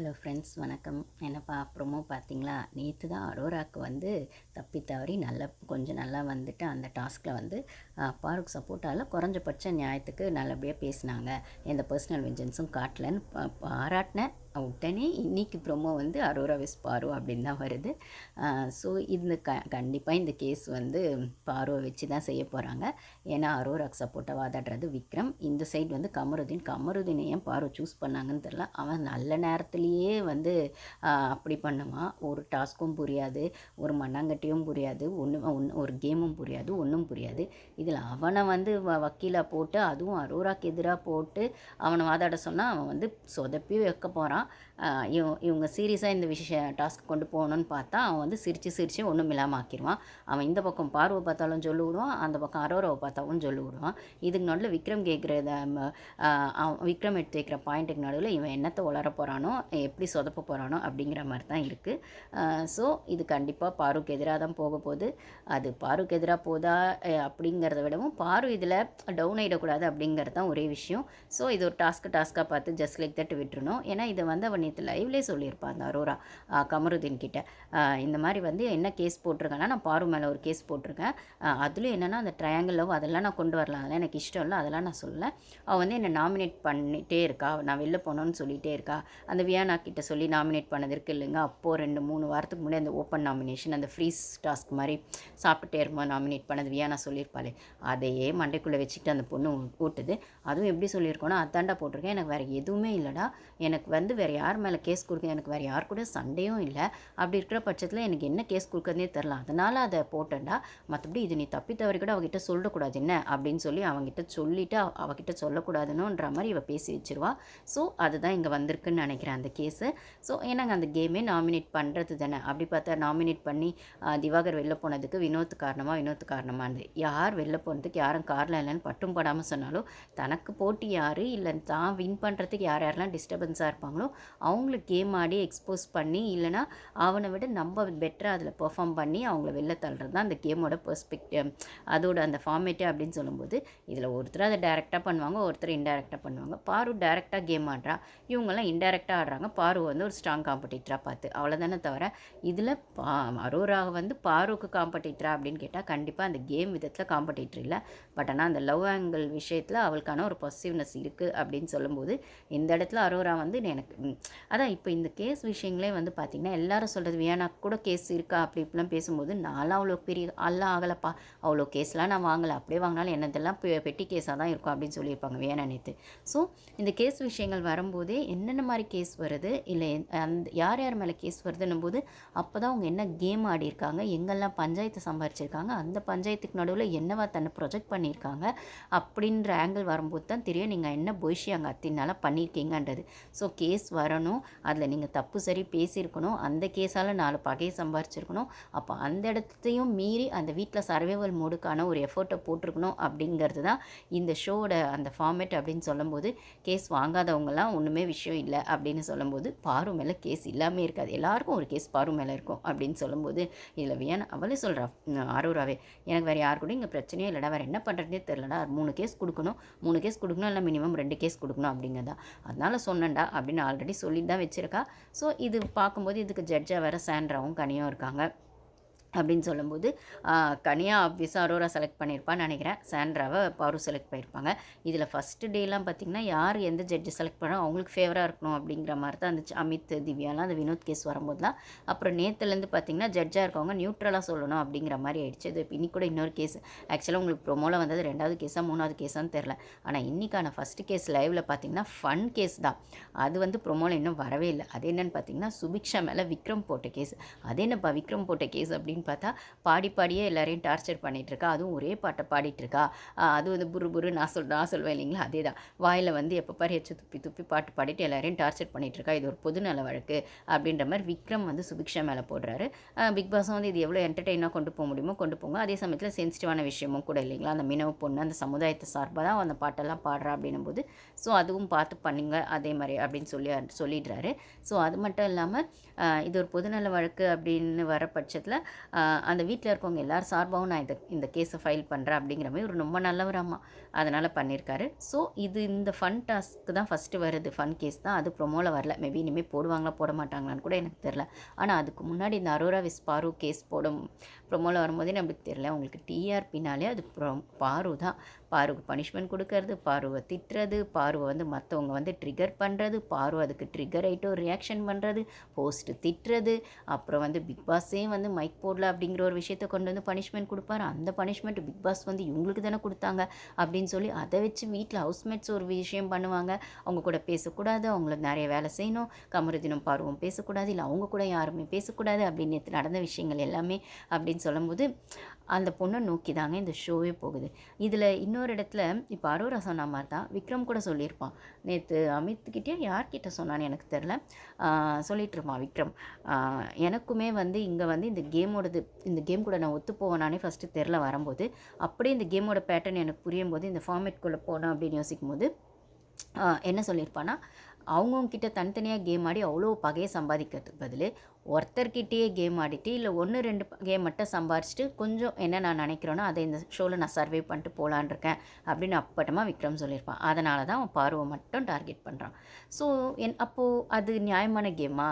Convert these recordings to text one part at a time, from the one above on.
Hello friends, வணக்கம். என்னப்பா promo பார்த்தீங்களா? நேற்று தான் அரோராக்கு வந்து தப்பி தவறி கொஞ்சம் நல்லா வந்துட்டு அந்த டாஸ்கில் வந்து பாருக்கு சப்போர்ட்டால் குறைஞ்சபட்ச நியாயத்துக்கு நல்லபடியாக பேசினாங்க. எந்த பர்சனல் வெஞ்சன்ஸும் காட்டலன்னு பாராட்டினேன். உடனே இன்னைக்கு ப்ரொமோ வந்து அரோரா விஸ் பாரு அப்படின்னு தான் வருது. ஸோ இந்த கண்டிப்பாக இந்த கேஸ் வந்து பாருவை வச்சு தான் செய்ய போகிறாங்க. ஏன்னா அரோராக்கு சப்போர்ட்டாக வாதாடுறது விக்ரம். இந்த சைடு வந்து கமருதீனை ஏன் பாரு சூஸ் பண்ணாங்கன்னு தெரில. அவன் நல்ல நேரத்துலேயே வந்து அப்படி பண்ணுவான். ஒரு டாஸ்க்கும் புரியாது, ஒரு மண்ணாங்கட்டியும் புரியாது, ஒரு கேமும் புரியாது, ஒன்றும் புரியாது. இதில் அவனை வந்து வக்கீலாக போட்டு, அதுவும் அரோராக்கு எதிராக போட்டு அவனை வாதாட சொன்னால் அவன் வந்து சொதப்பி வைக்க போகிறான். இவங்க சீரியஸாக இந்த டாஸ்க் கொண்டு போகணுன்னு பார்த்தா அவன் வந்து சிரித்து ஒன்றும் இல்லாமல் ஆக்கிடுவான். அவன் இந்த பக்கம் பார்வை பார்த்தாலும் சொல்லி விடுவான், அந்த பக்கம் அரோராவை பார்த்தாலும் சொல்லி விடுவான். இதுக்கு நடுவில் விக்ரம் கேட்குறத விக்ரம் எடுத்து வைக்கிற பாயிண்ட்டுக்கு நடுவில் இவன் என்னத்தை உளர போகிறானோ, எப்படி சொதப்ப போகிறானோ அப்படிங்கிற மாதிரி தான் இருக்குது. ஸோ இது கண்டிப்பாக பாருக்கு எதிராக தான் போக போகுது. அது பாருக்கு எதிராக போதா அப்படிங்கிறத விடவும் பாரு இதில் டவுன் ஆகிடக்கூடாது அப்படிங்கிறது தான் ஒரே விஷயம். ஸோ இது ஒரு டாஸ்க்காக பார்த்து ஜஸ்ட் லைக் தட் விட்டுருணும். ஏன்னா இதை வந்து அவன் நேற்று லைவ்லேயே சொல்லியிருப்பான் அந்த அரோரா கமருதீன் கிட்ட. இந்த மாதிரி வந்து என்ன கேஸ் போட்டிருக்கேன்னா, நான் பாரு மேலே ஒரு கேஸ் போட்டிருக்கேன். அதுலேயும் என்னென்னா அந்த ட்ரையாங்கிள் லவ் அதெல்லாம் நான் கொண்டு வரலாம், அதெல்லாம் எனக்கு இஷ்டம் இல்லை, அதெல்லாம் நான் சொல்லலை. அவள் வந்து என்னை நாமினேட் பண்ணிகிட்டே இருக்கா, நான் வெளில போனோன்னு சொல்லிகிட்டே இருக்கா. அந்த வியானா கிட்ட சொல்லி நாமினேட் பண்ணது இருக்கு இல்லைங்க, அப்போது 2-3 வாரத்துக்கு முன்னாடி அந்த ஓப்பன் நாமினேஷன் அந்த ஃப்ரீஸ் டாஸ்க் மாதிரி சாப்பிட்டுட்டே இருக்கும்போது நாமினேட் பண்ணது வியானா சொல்லியிருப்பாளே, அதையே மண்டைக்குள்ளே வச்சுக்கிட்டு அந்த பொண்ணு ஊட்டுது. அதுவும் எப்படி சொல்லியிருக்கோன்னா, அதாண்டா போட்டிருக்கேன், எனக்கு வேறு எதுவுமே இல்லைடா, எனக்கு வந்து வேறு யார் மேலே கேஸ் கொடுக்க, எனக்கு வேறு யார் கூட சண்டையும் இல்லை, அப்படி இருக்கிற பட்சத்தில் எனக்கு என்ன கேஸ் கொடுக்கறதே தெரில, அதனால் அதை போட்டேன்டா, மற்றபடி இது நீ தப்பி தவறி கூட அவகிட்ட சொல்லக்கூடாது என்ன அப்படின்னு சொல்லி அவங்ககிட்ட சொல்லிவிட்டு அவகிட்ட சொல்லக்கூடாதுன்னுன்ற மாதிரி இவள் பேசி வச்சிருவா. ஸோ அதுதான் இங்கே வந்திருக்குன்னு நினைக்கிறேன் அந்த கேஸு. ஸோ ஏன்னாங்க அந்த கேமே நாமினேட் பண்ணுறது தானே. அப்படி பார்த்தா நாமினேட் பண்ணி திவாகர் வெளில போனதுக்கு வினோத் காரணமானது. யார் வெளில போனதுக்கு யாரும் காரணம் இல்லைன்னு பட்டும் படாமல் சொன்னாலும், தனக்கு போட்டி யார் இல்லை தான் வின் பண்ணுறதுக்கு யாரெல்லாம் டிஸ்டர்பன்ஸாக இருப்பாங்களோ அவங்களுக்கு கேம் ஆடி எக்ஸ்போஸ் பண்ணி, இல்லைனா அவனை விட நம்ம பெட்டராக அதில் பெர்ஃபார்ம் பண்ணி அவங்கள வெளில தள்ளுறது தான் அந்த கேமோட பெர்ஸ்பெக்டிவ், அதோட அந்த ஃபார்மேட்டே அப்படின்னு சொல்லும்போது, இதில் ஒருத்தர் அதை டேரெக்டாக பண்ணுவாங்க, ஒருத்தர் இன்டெரக்டாக பண்ணுவாங்க. பாரு டேரெக்டாக கேம் ஆடுறா, இவங்கெல்லாம் இன்டெரக்டாக ஆடுறாங்க. பாரு வந்து ஒரு ஸ்ட்ராங் காம்படிட்டராக பார்த்து அவ்வளோதானே தவிர, இதில் அரோரா வந்து பாருக்கு காம்படிட்டரா அப்படின்னு கேட்டால் கண்டிப்பாக அந்த கேம் விதத்தில் காம்படிட்டர் இல்லை. பட் ஆனால் அந்த லவ் ஆங்கிள் விஷயத்தில் அவளுக்கான ஒரு பாசிட்டிவ்னஸ் இருக்குது அப்படின்னு சொல்லும்போது, இந்த இடத்துல அரோரா வந்து எனக்கு அதான் இப்போ இந்த கேஸ் விஷயங்களே வந்து பார்த்திங்கன்னா எல்லாரும் சொல்கிறது, வியானா கூட கேஸ் இருக்கா அப்படி இப்படிலாம் பேசும்போது, நான்லாம் அவ்வளோ பெரிய ஆள்லாம் ஆகலைப்பா, அவ்வளோ கேஸ்லாம் நான் வாங்கலை, அப்படியே வாங்கினாலும் என்னதெல்லாம் பெட்டி கேஸாக தான் இருக்கும் அப்படின்னு சொல்லியிருப்பாங்க வியானா நேற்று. ஸோ இந்த கேஸ் விஷயங்கள் வரும்போதே என்னென்ன மாதிரி கேஸ் வருது, இல்லை யார் மேலே கேஸ் வருதுன்னும் போது அப்போ தான் அவங்க என்ன கேம் ஆடியிருக்காங்க, எங்கெல்லாம் பஞ்சாயத்து சம்பாரிச்சிருக்காங்க, அந்த பஞ்சாயத்துக்கு நடுவில் என்னவா தன்னை ப்ரொஜெக்ட் பண்ணியிருக்காங்க அப்படின்ற ஆங்கிள் வரும்போது தான் தெரியும் நீங்கள் என்ன பொய்ஷி அங்கே அத்தினால பண்ணியிருக்கீங்கன்றது. ஸோ கேஸ் வரணும், அதில் நீங்கள் தப்பு சரி பேசியிருக்கணும், அந்த கேஸால் 4 பகையை சம்பாரிச்சிருக்கணும், அப்போ அந்த இடத்தையும் மீறி அந்த வீட்டில் சர்வைவல் மோடுக்கான ஒரு எஃபர்ட்டை போட்டிருக்கணும் அப்படிங்கிறது தான் இந்த ஷோவோட அந்த ஃபார்மேட் அப்படின்னு சொல்லும்போது, கேஸ் வாங்காதவங்கலாம் ஒன்றுமே விஷயம் இல்லை அப்படின்னு சொல்லும்போது, பாரு மேலே கேஸ் இல்லாமல் இருக்காது, எல்லாருக்கும் ஒரு கேஸ் பாரு மேலே இருக்கும் அப்படின்னு சொல்லும்போது, இதில் வியானா அவளே சொல்கிறா அரோராவே, எனக்கு வேறு யார் கூட இங்கே பிரச்சனையே இல்லைடா, வேறு என்ன பண்ணுறதே தெரிலடா, 3 கேஸ் கொடுக்கணும் இல்லை மினிமம் 2 கேஸ் கொடுக்கணும் அப்படிங்கிறதா, அதனால் சொன்னேன்டா அப்படின்னு ஆல்ரெடி சொல்லிட்டு தான் வச்சுருக்கா. ஸோ இது பார்க்கும்போது இதுக்கு ஜட்ஜாக வேறு சாண்ட்ராவும் கனியும் இருக்காங்க அப்படின்னு சொல்லும்போது, கனியா ஆப்வியஸாக அரோரா செலக்ட் பண்ணியிருப்பான்னு நினைக்கிறேன், சாண்ட்ராவை பாரு செலக்ட் பண்ணியிருப்பாங்க. இதில் ஃபஸ்ட்டு டேலாம் பார்த்திங்கன்னா யார் எந்த ஜட்ஜை செலக்ட் பண்ணால் அவங்களுக்கு ஃபேவராக இருக்கணும் அப்படிங்கிற மாதிரி தான் இருந்துச்சு. அமித், திவ்யாலாம் அந்த வினோத் கேஸ் வரும்போதுலாம். அப்புறம் நேற்றுலேருந்து பார்த்திங்கன்னா ஜட்ஜாக இருக்கவங்க நியூட்ரலாக சொல்லணும் அப்படிங்கிற மாதிரி ஆயிடுச்சு. இது இன்னி கூட இன்னொரு கேஸ் ஆக்சுவலாக உங்களுக்கு ப்ரொமோவில் வந்தது 2வது கேஸாக 3வது கேஸான்னு தெரில. ஆனால் இன்றைக்கான ஃபஸ்ட்டு கேஸ் லைவில் பார்த்திங்கன்னா ஃபன் கேஸ் தான். அது வந்து ப்ரொமோவில் இன்னும் வரவே இல்லை. அது என்னென்னு பார்த்திங்கன்னா சுபிக்ஷா மேலே விக்ரம் போட்ட கேஸ். அது என்னப்பா விக்ரம் போட்ட கேஸ் அப்படின்னு பார்த்தா, பாடியே எல்லாரையும் டார்ச்சர் பண்ணிகிட்ருக்கா. அதுவும் ஒரே பாட்டை பாடிட்டுருக்கா. அது வந்து புரு நான் சொல்வேன் இல்லைங்களா, அதே தான். வாயில் வந்து எப்போ பாரு எச்சு துப்பி பாட்டு பாடிட்டு எல்லாரையும் டார்ச்சர் பண்ணிகிட்ருக்கா. இது ஒரு பொதுநல வழக்கு அப்படின்ற மாதிரி விக்ரம் வந்து சுபிக்ஷா மேலே போடுறாரு. பிக் பாஸும் வந்து இது எவ்வளோ என்டர்டெயினாக கொண்டு போக முடியுமோ கொண்டு போங்க, அதே சமயத்தில் சென்சிட்டிவான விஷயமும் கூட இல்லைங்களா, அந்த மினவு பொண்ணு அந்த சமுதாயத்தை சார்பாக தான் அந்த பாட்டெல்லாம் பாடுறா அப்படின்னும் போது, ஸோ அதுவும் பார்த்து பண்ணுங்க அதே மாதிரி அப்படின்னு சொல்லிடுறாரு. ஸோ அது மட்டும் இல்லாமல் இது ஒரு பொதுநல வழக்கு அப்படின்னு வர பட்சத்தில் அந்த வீட்டில் இருக்கவங்க எல்லாரும் சார்பாகவும் நான் இந்த கேஸை ஃபைல் பண்ணுறேன் அப்படிங்கிற மாதிரி ஒரு ரொம்ப நல்லவராம்மா. அதனால் பண்ணியிருக்காரு. ஸோ இது இந்த ஃபன் டாஸ்க்கு தான் ஃபஸ்ட்டு வருது. ஃபன் கேஸ் தான். அது ப்ரொமோவில் வரல. மேபி இனிமேல் போடுவாங்களா போட மாட்டாங்களான்னு கூட எனக்கு தெரில. ஆனால் அதுக்கு முன்னாடி இந்த அரோரா விஸ் பாரு கேஸ் ப்ரொமோவில் வரும்போதே நம்மளுக்கு தெரில. உங்களுக்கு டிஆர்பினாலே அது பாரு தான். பாருக்கு பனிஷ்மெண்ட் கொடுக்கறது, பாருவை திட்டுறது, பாருவை வந்து மற்றவங்க வந்து ட்ரிகர் பண்ணுறது, பாரு அதுக்கு ட்ரிகர் ஆகிட்டு ரியாக்ஷன் பண்ணுறது, போஸ்ட்டு திட்டுறது, அப்புறம் வந்து பிக் பாஸே வந்து மைக் போடல அப்படிங்கிற ஒரு விஷயத்தை கொண்டு வந்து பனிஷ்மெண்ட் கொடுப்பாரு. அந்த பனிஷ்மெண்ட் பிக் பாஸ் வந்து இவங்களுக்கு தானே கொடுத்தாங்க அப்படின்னு சொல்லி அதை வச்சு வீட்டில் ஹவுஸ்மேட்ஸ் ஒரு விஷயம் பண்ணுவாங்க. அவங்க கூட பேசக்கூடாது, அவங்களுக்கு நிறைய வேலை செய்யணும், கமருதினும் பாருவும் பேசக்கூடாது, இல்லை அவங்க கூட யாருமே பேசக்கூடாது அப்படின்னு நேற்று நடந்த விஷயங்கள் எல்லாமே அப்படின்னு சொல்லும்போது அந்த பொண்ணை நோக்கி தாங்க இந்த ஷோவே போகுது. இதில் இன்னொரு இடத்துல இப்போ அரோரா சொன்ன மாதிரி தான் விக்ரம் கூட சொல்லியிருப்பான். நேற்று அமித்கிட்டே யார்கிட்ட சொன்னான்னு எனக்கு தெரில, சொல்லிட்டு இருப்பான் விக்ரம். எனக்குமே வந்து இங்கே வந்து இந்த கேம் கூட நான் ஒத்து போவேனானே ஃபஸ்ட்டு தெரில வரும்போது, அப்படியே இந்த கேமோட பேட்டர்ன் எனக்கு புரியும் போது இந்த ஃபார்மேட்குள்ளே போனோம் அப்படின்னு யோசிக்கும் போது என்ன சொல்லியிருப்பான்னா, அவங்கவுங்கிட்ட தனித்தனியாக கேம் ஆடி அவ்வளோ பகையை சம்பாதிக்கிறதுக்கு பதில் ஒருத்தர்கிட்டயே கேம் ஆடிட்டு இல்லை 1-2 கேம் மட்டும் சம்பாரிச்சிட்டு கொஞ்சம் என்ன நான் நினைக்கிறேனோ அதை இந்த ஷோவில் நான் சர்வே பண்ணிட்டு போகலான் இருக்கேன் அப்படின்னு அப்பட்டமாக விக்ரம் சொல்லியிருப்பான். அதனால தான் அவன் பார்வை மட்டும் டார்கெட் பண்ணுறான். ஸோ அப்போது அது நியாயமான கேமா?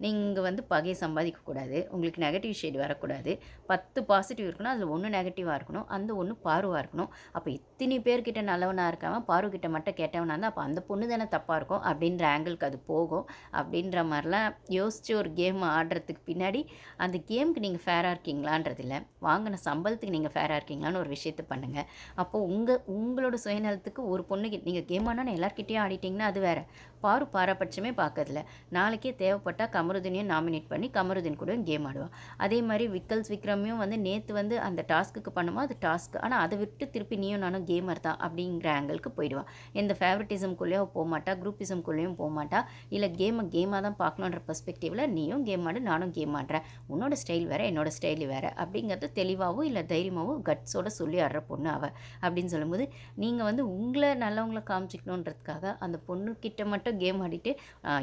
நீங்கள் வந்து பகையை சம்பாதிக்கக்கூடாது, உங்களுக்கு நெகட்டிவ் ஷேட் வரக்கூடாது, 10 பாசிட்டிவ் இருக்கணும், அதில் 1 நெகட்டிவாக இருக்கணும், அந்த 1 பாருவாக இருக்கணும். அப்போ இத்தனை பேர்கிட்ட நல்லவனாக இருக்காமல் பாருக்கிட்ட மட்டும் கேட்டவனாக இருந்தால் அப்போ அந்த பொண்ணு தானே தப்பாக இருக்கும் அப்படின்ற ஆங்கிளுக்கு அது போகும். அப்படின்ற மாதிரிலாம் யோசித்து ஒரு கேம் ஆடுறதுக்கு பின்னாடி அந்த கேமுக்கு நீங்கள் ஃபேராக இருக்கீங்களான்றது இல்லை, வாங்கின சம்பளத்துக்கு நீங்கள் ஃபேராக இருக்கீங்களான்னு ஒரு விஷயத்தை பண்ணுங்கள். அப்போது உங்களோட சுயநலத்துக்கு ஒரு பொண்ணுக்கு நீங்கள் கேம் ஆனால் எல்லாருக்கிட்டேயும் ஆடிட்டிங்கன்னா அது வேறு. பாரபட்சமே பார்க்கறதில்ல. நாளைக்கே தேவைப்பட்டால் கமருதீனையும் நாமினேட் பண்ணி கமருதீன் கூட கேம் ஆடுவான். அதே மாதிரி விக்ரமையும் வந்து நேற்று வந்து அந்த டாஸ்க்குக்கு பண்ணுமா அது டாஸ்க், ஆனால் அதை விட்டு திருப்பி நீயும் நானும் கேமர் தான் அப்படிங்கிற ஆங்கிளுக்கு போயிடுவான். எந்த ஃபேவரட்டிசம்குள்ளேயும் போக மாட்டா, குரூப்பிசம்குள்ளேயும் போக மாட்டா, இல்லை கேமாக தான் பார்க்கணுன்ற பெர்ஸ்பெக்டிவில் நீயும் கேம் ஆடு நானும் கேம் ஆடுறேன், உன்னோட ஸ்டைல் வேறு என்னோட ஸ்டைல் வேறு அப்படிங்கிறது தெளிவாகவும் இல்லை தைரியமாகவும் கட்ஸோட சொல்லி ஆடுற பொண்ணு அவள் அப்படின்னு சொல்லும்போது, நீங்கள் வந்து உங்களை நல்லவங்களை காமிச்சிக்கணுன்றதுக்காக அந்த பொண்ணுக்கிட்ட மட்டும் கேம் ஆடிட்டு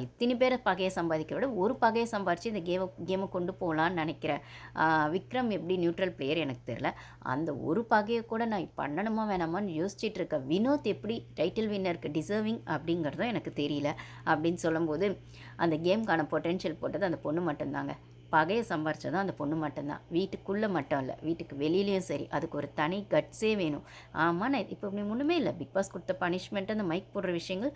இத்தனை பேரை பகையை சம்பாதிக்க விட ஒரு பகையை சம்பாதிச்சு இந்த கேமை கொண்டு போகலான்னு நினைக்கிறேன். விக்ரம் எப்படி நியூட்ரல் பிளேயர் எனக்கு தெரியல. அந்த ஒரு பகையை கூட நான் பண்ணணுமா வேணாமான்னு யோசிச்சுட்டு இருக்க வினோத் எப்படி டைட்டில் வின்னருக்கு டிசர்விங் அப்படிங்கிறதும் எனக்கு தெரியல அப்படின்னு சொல்லும்போது, அந்த கேமுக்கான பொட்டென்ஷியல் போட்டது அந்த பொண்ணு மட்டும்தாங்க. பகையை சம்பாரிச்சதும் அந்த பொண்ணு மட்டும்தான். வீட்டுக்குள்ளே மட்டும் இல்லை, வீட்டுக்கு வெளியிலையும் சரி, அதுக்கு ஒரு தனி கட்ஸே வேணும். ஆமாம், நான் இப்போ இப்படி ஒன்றுமே இல்லை. பிக் பாஸ் கொடுத்த பனிஷ்மெண்ட் அந்த மைக் போடுற விஷயங்கள்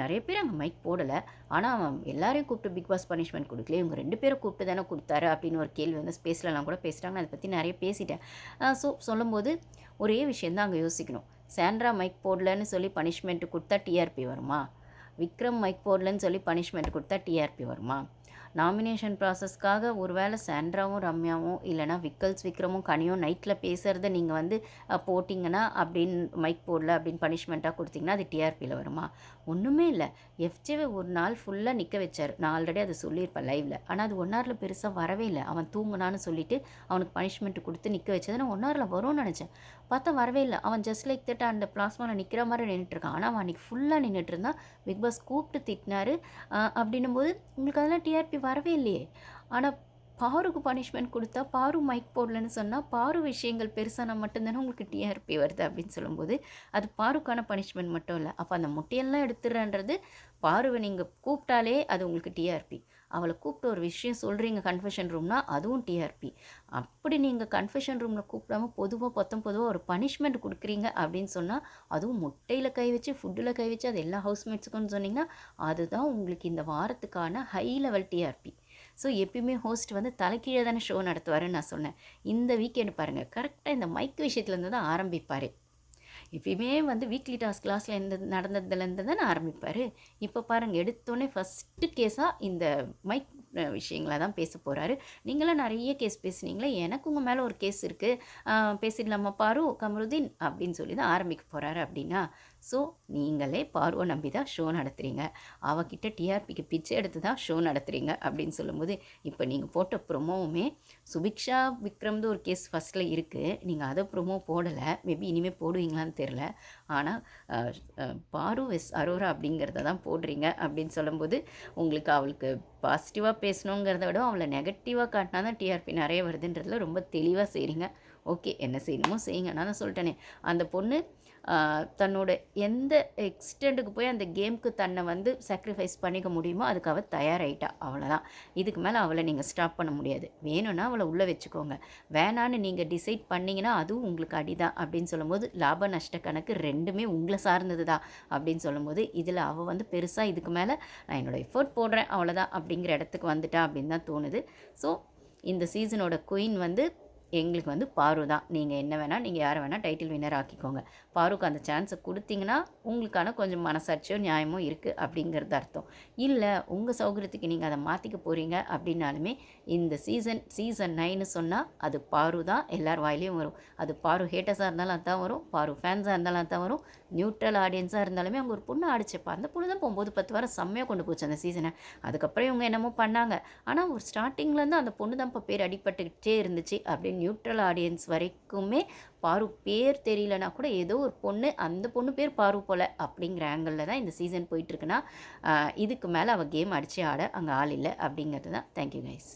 நிறைய பேர் அங்கே மைக் போடலை, ஆனால் அவன் எல்லாரையும் கூப்பிட்டு பிக் பாஸ் பனிஷ்மெண்ட் கொடுக்கல, இவங்க 2 பேரை கூப்பிட்டு தானே கொடுத்தாரு அப்படின்னு ஒரு கேள்வி வந்து ஸ்பேஸ்லலாம் கூட பேசுகிறாங்க. அதை பற்றி நிறைய பேசிட்டேன். சொல்லும்போது ஒரே விஷயந்தான் அங்கே யோசிக்கணும். சாண்ட்ரா மைக் போடலன்னு சொல்லி பனிஷ்மெண்ட் கொடுத்தா டிஆர்பி வருமா? விக்ரம் மைக் போடலன்னு சொல்லி பனிஷ்மெண்ட் கொடுத்தா டிஆர்பி வருமா? நாமினேஷன் ப்ராசஸ்க்காக ஒருவேளை சாண்ட்ராவும் ரம்யாவும் இல்லைனா விக்ரமும் கனியும் நைட்டில் பேசுகிறத நீங்கள் வந்து போட்டிங்கன்னா அப்படின்னு மைக் போடல அப்படின்னு பனிஷ்மெண்ட்டாக கொடுத்தீங்கன்னா அது டிஆர்பியில் வருமா? ஒன்றுமே இல்லை. எஃப்ஜேவை ஒரு நாள் ஃபுல்லாக நிற்க வச்சார். நான் ஆல்ரெடி அதை சொல்லியிருப்பேன் லைவில். ஆனால் அது 1 ஹவரில் பெருசாக வரவே இல்லை. அவன் தூங்குனான்னு சொல்லிவிட்டு அவனுக்கு பனிஷ்மெண்ட் கொடுத்து நிற்க வச்சது நான் 1 ஹவரில் வரும்னு நினச்சேன். பார்த்தா வரவே இல்லை. அவன் ஜஸ்ட் லைக் தட் அந்த பிளாஸ்மாவில் நிற்கிற மாதிரி நின்றுட்டுருக்கான். ஆனால் அவன் அன்றைக்கி ஃபுல்லாக நின்றுட்டு இருந்தான். பிக் பாஸ் கூப்பிட்டு திட்டினார். அப்படின்னும் போது உங்களுக்கு அதெல்லாம் டிஆர்பி வரவே இல்லையே. ஆனால் பாருக்கு பனிஷ்மெண்ட் கொடுத்தா பாரு மைக் போடலன்னு சொன்னால் பாரு விஷயங்கள் பெருசானா மட்டும்தானே உங்களுக்கு டிஆர்பி வருது அப்படின்னு சொல்லும்போது அது பாருக்கான பனிஷ்மெண்ட் மட்டும் இல்லை. அப்போ அந்த முட்டையெல்லாம் எடுத்துடுறன்றது பாருவை நீங்கள் கூப்பிட்டாலே அது உங்களுக்கு டிஆர்பி. அவளை கூப்பிட்டு ஒரு விஷயம் சொல்கிறீங்க கன்ஃபெஷன் ரூம்னா அதுவும் டிஆர்பி. அப்படி நீங்கள் கன்ஃபெஷன் ரூமில் கூப்பிடாமல் பொதுவாக ஒரு பனிஷ்மெண்ட் கொடுக்குறீங்க அப்படின்னு சொன்னால் அதுவும் முட்டையில் கை வச்சு ஃபுட்டில் கை வச்சு அது எல்லா ஹவுஸ்மேட்ஸுக்குன்னு சொன்னிங்கன்னா அதுதான் உங்களுக்கு இந்த வாரத்துக்கான ஹை லெவல் டிஆர்பி. ஸோ எப்பயுமே ஹோஸ்ட் வந்து தலைக்கீழே தானே ஷோ நடத்துவாருன்னு நான் சொன்னேன். இந்த வீக்கெண்டு பாருங்கள், கரெக்டாக இந்த மைக் விஷயத்துலேருந்து தான் ஆரம்பிப்பார். எப்பயுமே வந்து வீக்லி டாஸ்க் கிளாஸில் நடந்ததுலேருந்து தானே ஆரம்பிப்பார். இப்போ பாருங்கள், எடுத்தோடனே ஃபஸ்ட்டு கேஸாக இந்த மைக் விஷயங்களை தான் பேச போகிறாரு. நீங்களாம் நிறைய கேஸ் பேசுனீங்களே, எனக்கு உங்கள் மேலே ஒரு கேஸ் இருக்குது, பேசிடலாமா பாரு கமருதீன் அப்படின்னு சொல்லி தான் ஆரம்பிக்க போகிறாரு அப்படின்னா ஸோ நீங்களே பார்வை நம்பி தான் ஷோ நடத்துகிறீங்க, அவகிட்ட டிஆர்பிக்கு பிச்சை எடுத்து தான் ஷோ நடத்துகிறீங்க அப்படின்னு சொல்லும்போது, இப்போ நீங்கள் போட்ட ப்ரொமோவுமே சுபிக்ஷா விக்ரம்து ஒரு கேஸ் ஃபஸ்ட்டில் இருக்குது, நீங்கள் அதை ப்ரொமோ போடலை, மேபி இனிமேல் போடுவீங்களான்னு தெரில. ஆனால் பாரு வெஸ் அரோரா அப்படிங்கிறத தான் போடுறீங்க அப்படின்னு சொல்லும்போது, உங்களுக்கு அவளுக்கு பாசிட்டிவாக பேசணுங்கிறத விட அவளை நெகட்டிவாக காட்டினா தான் டிஆர்பி நிறைய வருதுன்றதுல ரொம்ப தெளிவாக செய்கிறீங்க. ஓகே, என்ன செய்யணுமோ செய்யுங்க. நான் தான் சொல்லிட்டேனே, அந்த பொண்ணு தன்னோட எந்த எக்ஸ்டெண்டுக்கு போய் அந்த கேமுக்கு தன்னை வந்து சாக்ரிஃபைஸ் பண்ணிக்க முடியுமோ அதுக்கு அவள் தயாராகிட்டா, அவ்வளோதான். இதுக்கு மேலே அவளை நீங்கள் ஸ்டாப் பண்ண முடியாது. வேணும்னா அவளை உள்ளே வச்சுக்கோங்க, வேணான்னு நீங்கள் டிசைட் பண்ணிங்கன்னா அதுவும் உங்களுக்கு அடிதான் அப்படின்னு சொல்லும்போது, லாப நஷ்ட கணக்கு ரெண்டுமே உங்களை சார்ந்தது தான் அப்படின்னு சொல்லும்போது, இதில் அவள் வந்து பெருசாக இதுக்கு மேலே நான் என்னோடய எஃபர்ட் போடுறேன் அவ்வளோதான் அப்படிங்கிற இடத்துக்கு வந்துட்டா அப்படின்னு தான் தோணுது. ஸோ இந்த சீசனோட குயின் வந்து எங்களுக்கு வந்து பாரு தான். நீங்கள் என்ன வேணால், நீங்கள் யாரை வேணால் டைட்டில் வின்னர் ஆக்கிக்கோங்க. பாருக்கு அந்த சான்ஸை கொடுத்தீங்கன்னா உங்களுக்கான கொஞ்சம் மனசாட்சியோ நியாயமோ இருக்குது அப்படிங்கிறது அர்த்தம். இல்லை உங்கள் சௌகரியத்துக்கு நீங்கள் அதை மாற்றிக்க போகிறீங்க அப்படின்னாலுமே இந்த சீசன் 9 சொன்னால் அது பாரு தான் எல்லார் வாயிலையும் வரும். அது பாரு ஹேட்டர்ஸாக இருந்தாலும் அதுதான் வரும், பாரு ஃபேன்ஸாக இருந்தாலும் அதுதான் வரும், நியூட்ரல் ஆடியன்ஸாக இருந்தாலுமே அவங்க ஒரு பொண்ணு ஆடிச்சப்பா, அந்த பொண்ணு தான் 9-10 வாரம் செம்மையாக கொண்டு போச்சு அந்த சீசனை. அதுக்கப்புறம் இவங்க என்னமோ பண்ணாங்க, ஆனால் ஒரு ஸ்டார்டிங்லேருந்து அந்த பொண்ணு தான் இப்போ பேர் அடிபட்டுக்கிட்டே இருந்துச்சு அப்படின்னு நியூட்ரல் ஆடியன்ஸ் வரைக்குமே பாரு பேர் தெரியலனா கூட ஏதோ ஒரு பொண்ணு, அந்த பொண்ணு பேர் பாரு போல் அப்படிங்கிற ஆங்கிளில் தான் இந்த சீசன் போயிட்டுருக்குன்னா, இதுக்கு மேலே அவள் கேம் அடித்து ஆட அங்கே ஆள் இல்லை அப்படிங்கிறது தான். Thank you guys.